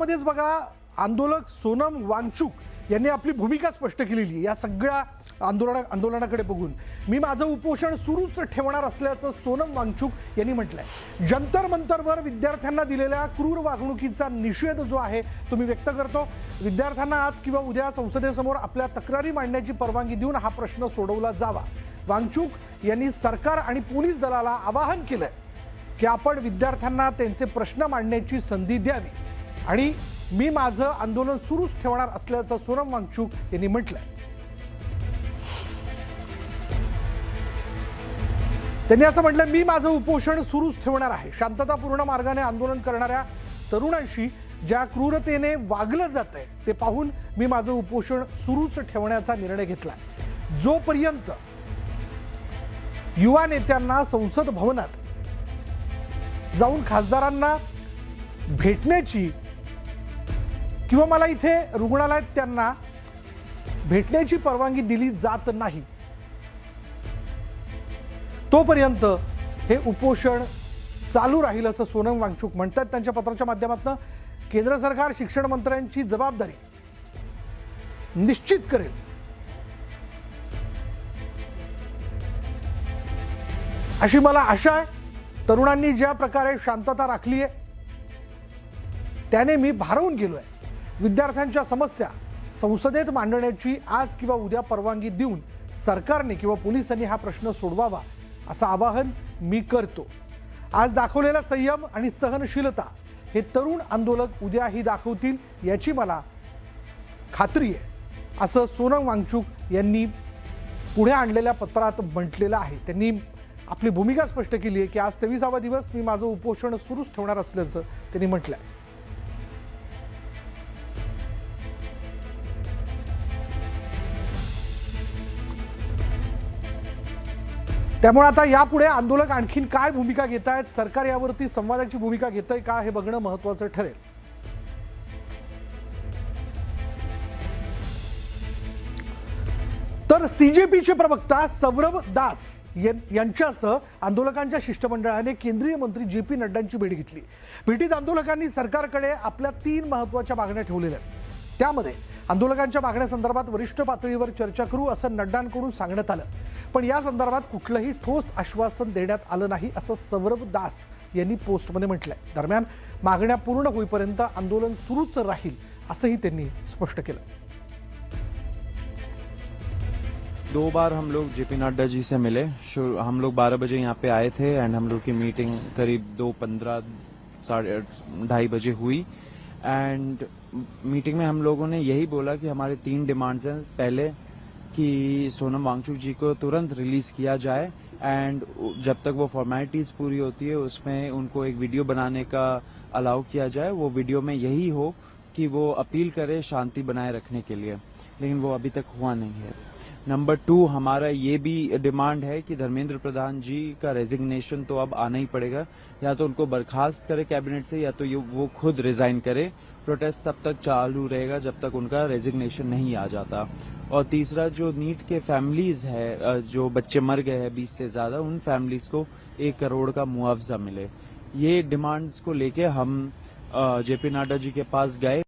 मध्येच बघा आंदोलक सोनम वांगचुक यांनी आपली भूमिका स्पष्ट केलेली आहे। या सगळ्या आंदोलनाकडे बघून मी माझं उपोषण सुरूच ठेवणार असल्याचं सोनम वांगचुक यांनी म्हटलंय। जंतर मंतरवर विद्यार्थ्यांना दिलेल्या क्रूर वागणुकीचा निषेध जो आहे तो मी व्यक्त करतो। विद्यार्थ्यांना आज किंवा उद्या संसदेसमोर आपल्या तक्रारी मांडण्याची परवानगी देऊन हा प्रश्न सोडवला जावा। वांगचुक यांनी सरकार आणि पोलीस दलाला आवाहन केलंय की आपण विद्यार्थ्यांना त्यांचे प्रश्न मांडण्याची संधी द्यावी आणि मी माझं आंदोलन सुरूच ठेवणार असल्याचं सोनम वांगचुक यांनी म्हटलंय। त्यांनी असं म्हटलं, मी माझं उपोषण सुरूच ठेवणार आहे। शांततापूर्ण मार्गाने आंदोलन करणाऱ्या तरुणांशी ज्या क्रूरतेने वागलं जातंय ते पाहून मी माझं उपोषण सुरूच ठेवण्याचा निर्णय घेतलाय। जोपर्यंत युवा नेत्यांना संसद भवनात जाऊन खासदारांना भेटण्याची किंवा मला इथे रुग्णालयात त्यांना भेटण्याची परवानगी दिली जात नाही तोपर्यंत हे उपोषण चालू राहील असं सोनम वांगचुक म्हणतात। त्यांच्या पत्राच्या माध्यमातून केंद्र सरकार शिक्षण मंत्र्यांची जबाबदारी निश्चित करेल अशी मला आशा आहे। तरुणांनी ज्या प्रकारे शांतता राखली आहे त्याने मी भारावून गेलोय। विद्यार्थ्यांच्या समस्या संसदेत मांडण्याची आज किंवा उद्या परवानगी देऊन सरकारने किंवा पोलिसांनी हा प्रश्न सोडवावा असं आवाहन मी करतो। आज दाखवलेला संयम आणि सहनशीलता हे तरुण आंदोलक उद्याही दाखवतील याची मला खात्री आहे असं सोनम वांगचुक यांनी पुढे आणलेल्या पत्रात म्हटलेलं आहे। त्यांनी आपली भूमिका स्पष्ट केली आहे की आज 23वा दिवस मी माझं उपोषण सुरूच ठेवणार असल्याचं त्यांनी म्हटलंय। त्यामुळे आता यापुढे आंदोलक आणखीन काय भूमिका घेत आहेत, सरकार यावरती संवादाची भूमिका घेतंय का हे बघणं महत्त्वाचं ठरेल। तर सीजेपीचे प्रवक्ता सौरभ दास यांच्यासह आंदोलकांच्या शिष्टमंडळाने केंद्रीय मंत्री जे.पी. नड्डांची भेट घेतली। भेटीत आंदोलकांनी सरकारकडे आपल्या 3 महत्त्वाच्या मागण्या ठेवलेल्या आहेत। त्यामध्ये आंदोलकांच्या मागण्यासंदर्भात वरिष्ठ पातळीवर चर्चा करू असं नड्डांकडून सांगण्यात आलं, पण या संदर्भात कुठलंही ठोस आश्वासन देण्यात आलं नाही असं सौरभ दास यांनी पोस्टमध्ये म्हटलंय। दरम्यान मागण्या पूर्ण होईपर्यंत आंदोलन सुरूच राहील असंही त्यांनी स्पष्ट केलं। 2 बार हम लोग जे.पी. नड्डा जी से मिले। हम लोग 12 बजे यहाँ पे आए थे एंड हम लोग की मीटिंग करीब 2:15 2:30 बजे हुई एंड मीटिंग में हम लोगों ने यही बोला कि हमारे 3 डिमांड्स हैं। पहले कि सोनम वांगचुक जी को तुरंत रिलीज किया जाए एंड जब तक वो फॉर्मेलिटीज पूरी होती है उसमें उनको एक वीडियो बनाने का अलाउ किया जाए। वो वीडियो में यही हो कि वो अपील करे शांति बनाए रखने के लिए, लेकिन वो अभी तक हुआ नहीं है। नंबर 2 हमारा ये भी डिमांड है कि धर्मेंद्र प्रधान जी का रेजिग्नेशन तो अब आना ही पड़ेगा। या तो उनको बर्खास्त करे कैबिनेट से या तो वो खुद रिजाइन करे। प्रोटेस्ट तब तक चालू रहेगा जब तक उनका रेजिग्नेशन नहीं आ जाता। और तीसरा जो नीट के फैमिलीज है, जो बच्चे मर गए हैं 20 से ज्यादा, उन फैमिलीज को 1 करोड़ का मुआवजा मिले। ये डिमांड्स को लेके हम जे.पी. नड्डा जी के पास गए।